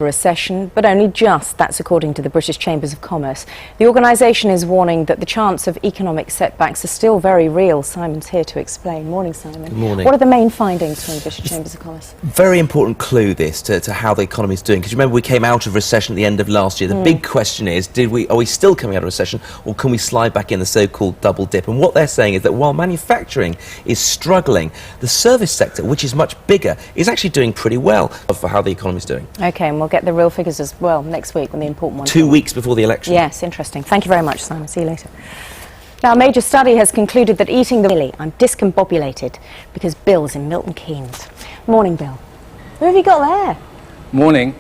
recession, but only just. That's according to the British Chambers of Commerce. The organisation is warning that the chance of economic setbacks are still very real. Simon's here to explain. Morning, Simon. Good morning. What are the main findings from the British Chambers of Commerce? Very important clue this to how the economy is doing, because remember we came out of recession at the end of last year. The big question is, are we still coming out of recession, or can we slide back in the so-called double dip? And what they're saying is that while manufacturing is struggling, the service sector, which is much bigger, is actually doing pretty well for how the economy is doing. OK, and we'll get the real figures as well next week when the important ones. 2 weeks before the election. Yes, interesting. Thank you very much, Simon. See you later. Now, a major study has concluded that eating the... Really, I'm discombobulated because Bill's in Milton Keynes. Morning, Bill. Who have you got there? Morning.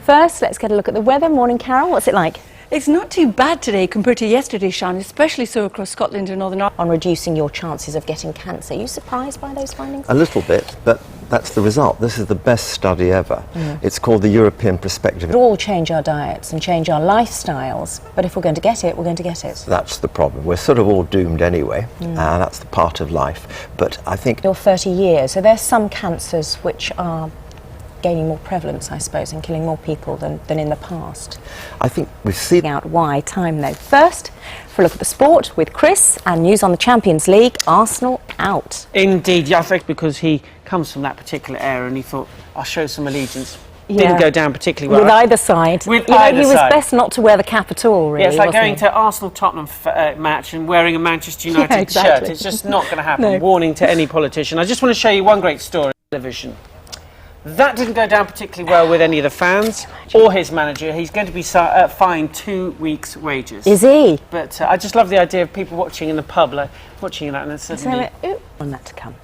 First, let's get a look at the weather. Morning, Carol. What's it like? It's not too bad today compared to yesterday, Sian, especially so across Scotland and Northern Ireland. On reducing your chances of getting cancer. Are you surprised by those findings? A little bit, but that's the result. This is the best study ever. It's called the European Perspective. We all change our diets and change our lifestyles, but if we're going to get it, we're going to get it. That's the problem. We're sort of all doomed anyway, and that's the part of life. But I think... You're 30 years, so there's some cancers which are gaining more prevalence, I suppose, and killing more people than in the past. I think we've seen... Out why. Time, though. First, for a look at the sport with Chris and news on the Champions League. Arsenal out. Indeed, yeah, I think because he comes from that particular era and he thought, I'll show some allegiance. Yeah. Didn't go down particularly well. With either side. With you know, either he was side. best not to wear the cap at all, really. Yeah, it's like wasn't going he? to Arsenal-Tottenham match and wearing a Manchester United Yeah, exactly. shirt. It's just not going to happen. No. Warning to any politician. I just want to show you one great story on television. That didn't go down particularly well with any of the fans or his manager. He's going to be fined 2 weeks' wages. Is he? But I just love the idea of people watching in the pub, like watching that, and then suddenly... On that to come.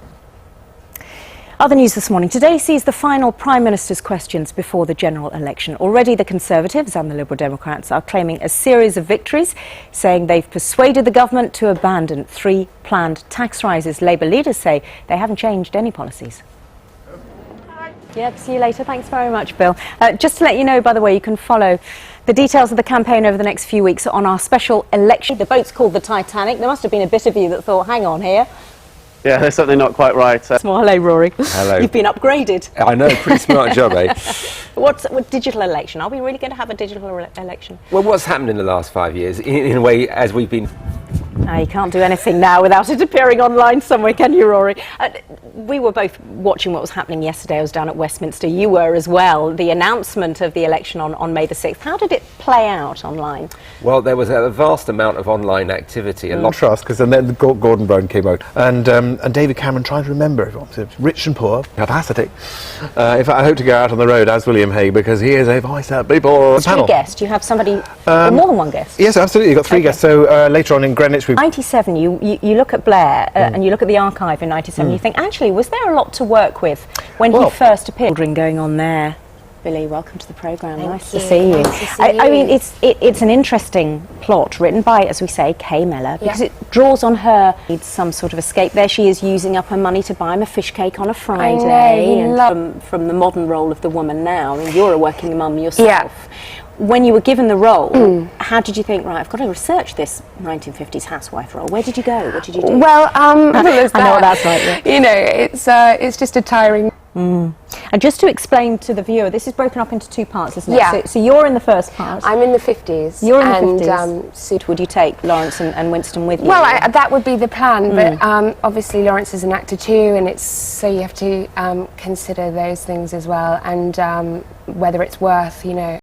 Other news this morning. Today sees the final Prime Minister's questions before the general election. Already the Conservatives and the Liberal Democrats are claiming a series of victories, saying they've persuaded the government to abandon 3 planned tax rises. Labour leaders say they haven't changed any policies. Yep, see you later. Thanks very much, Bill. Just to let you know, by the way, you can follow the details of the campaign over the next few weeks on our special election. The boat's called the Titanic. There must have been a bit of you that thought, hang on here. Yeah, there's something not quite right. Hello, Rory. Hello. You've been upgraded. I know, pretty smart job, eh? What's with digital election? Are we really going to have a digital election? Well, what's happened in the last 5 years, in a way, as we've been... No, you can't do anything now without it appearing online somewhere, can you, Rory? We were both watching what was happening yesterday. I was down at Westminster. You were as well. The announcement of the election on May the 6th. How did it play out online? Well, there was a vast amount of online activity. A lot. Trust, because then Gordon Brown came out, and David Cameron tried to remember everyone. So rich and poor, capacity. In fact, I hope to go out on the road as William Hague, because he is a voice out people panel. Guest? Do you have somebody, or more than one guest? Yes, absolutely. You've got 3 guests. So later on in Greenwich, we've... 97, you look at Blair and you look at the archive in 97, you think, actually, was there a lot to work with when he first appeared? Going on there. Billy, welcome to the programme. Nice to see you. I mean, it's an interesting plot written by, as we say, Kay Mellor, because it draws on her, needs some sort of escape. There she is using up her money to buy him a fish cake on a Friday. And from the modern role of the woman now, I mean, you're a working mum yourself. Yeah. When you were given the role, how did you think, right, I've got to research this 1950s housewife role? Where did you go? What did you do? Well, I know what that's like. You know, it's just a tiring... And just to explain to the viewer, this is broken up into 2 parts, isn't it? Yeah. So you're in the first part. I'm in the 50s. You're in the 50s. Would you take Lawrence and Winston with you? Well, that would be the plan, but obviously Lawrence is an actor too, and so you have to consider those things as well, and whether it's worth, you know,